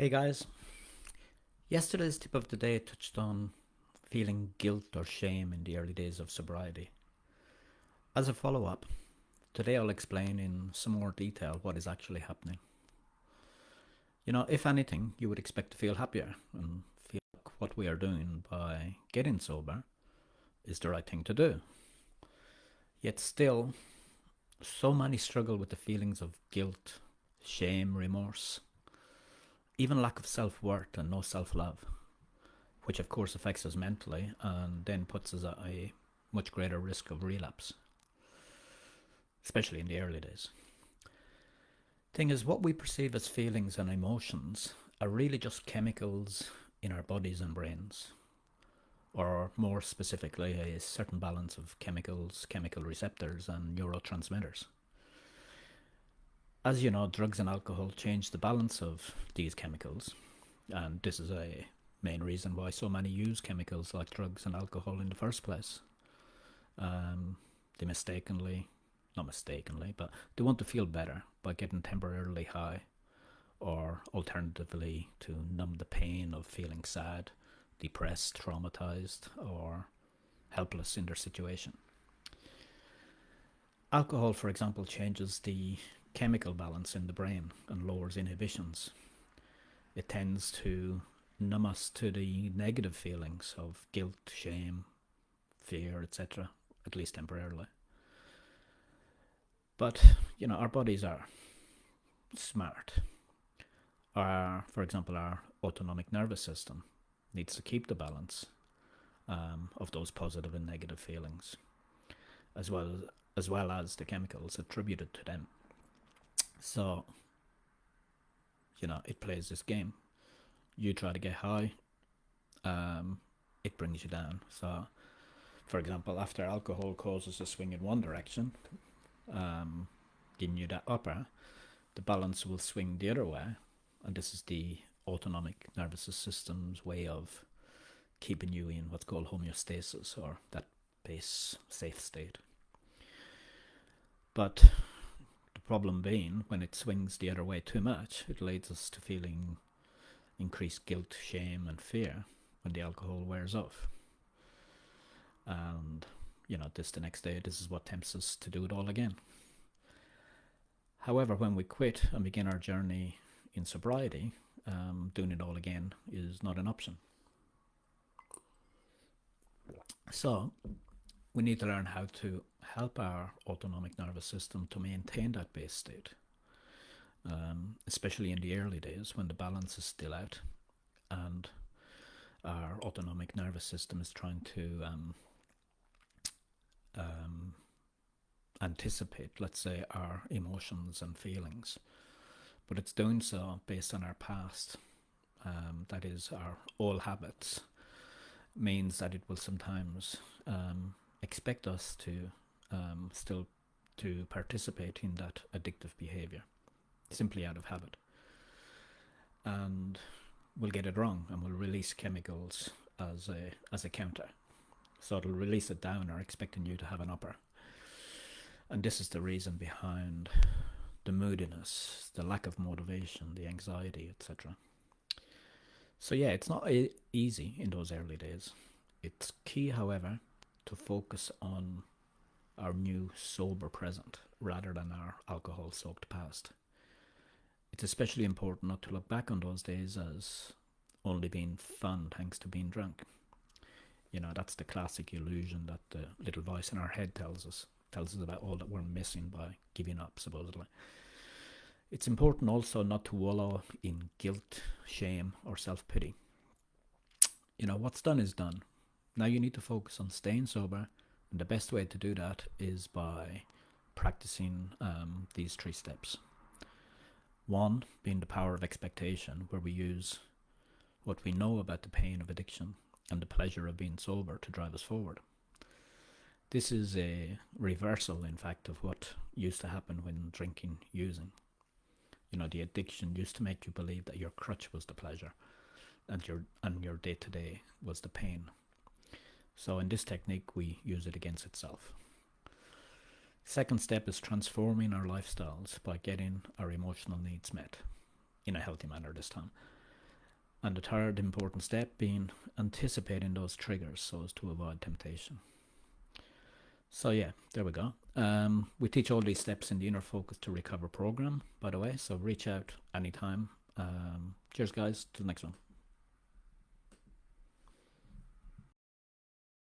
Hey guys, yesterday's tip of the day touched on feeling guilt or shame in the early days of sobriety. As a follow up, today I'll explain in some more detail what is actually happening. If anything, you would expect to feel happier and feel like what we are doing by getting sober is the right thing to do. Yet still, so many struggle with the feelings of guilt, shame, remorse, even lack of self worth and no self love, which of course affects us mentally and then puts us at a much greater risk of relapse, especially in the early days. Thing is, what we perceive as feelings and emotions are really just chemicals in our bodies and brains, or more specifically, a certain balance of chemicals, chemical receptors, and neurotransmitters. As you know, drugs and alcohol change the balance of these chemicals, and this is a main reason why so many use chemicals like drugs and alcohol in the first place. They not mistakenly, but they want to feel better by getting temporarily high, or alternatively to numb the pain of feeling sad, depressed, traumatized, or helpless in their situation. Alcohol, for example, changes the chemical balance in the brain and lowers inhibitions. It tends to numb us to the negative feelings of guilt, shame, fear, etc., at least temporarily. But, our bodies are smart. For example, our autonomic nervous system needs to keep the balance of those positive and negative feelings, as well as the chemicals attributed to them. So, it plays this game. You try to get high, it brings you down. So, for example, after alcohol causes a swing in one direction, giving you that upper, the balance will swing the other way, and this is the autonomic nervous system's way of keeping you in what's called homeostasis, or that base safe state. But the problem being, when it swings the other way too much, it leads us to feeling increased guilt, shame, and fear when the alcohol wears off. And, the next day, this is what tempts us to do it all again. However, when we quit and begin our journey in sobriety, doing it all again is not an option. So, we need to learn how to help our autonomic nervous system to maintain that base state, especially in the early days when the balance is still out and our autonomic nervous system is trying to anticipate, let's say, our emotions and feelings. But it's doing so based on our past, that is, our old habits, means that it will sometimes expect us to still to participate in that addictive behavior, simply out of habit. And we'll get it wrong and we'll release chemicals as a counter. So it'll release a downer expecting you to have an upper. And this is the reason behind the moodiness, the lack of motivation, the anxiety, etc. So yeah, it's not easy in those early days. It's key, however, to focus on our new sober present rather than our alcohol-soaked past. It's especially important not to look back on those days as only being fun thanks to being drunk. That's the classic illusion that the little voice in our head tells us about all that we're missing by giving up, supposedly. It's important also not to wallow in guilt, shame, or self-pity. What's done is done. Now you need to focus on staying sober, and the best way to do that is by practicing these 3 steps. 1 being the power of expectation, where we use what we know about the pain of addiction and the pleasure of being sober to drive us forward. This is a reversal, in fact, of what used to happen when drinking, using. The addiction used to make you believe that your crutch was the pleasure and your day-to-day was the pain. So in this technique, we use it against itself. Second step is transforming our lifestyles by getting our emotional needs met in a healthy manner this time. And the third important step being anticipating those triggers so as to avoid temptation. So yeah, there we go. We teach all these steps in the Inner Focus to Recover program, by the way, so reach out anytime. Cheers guys, till the next one.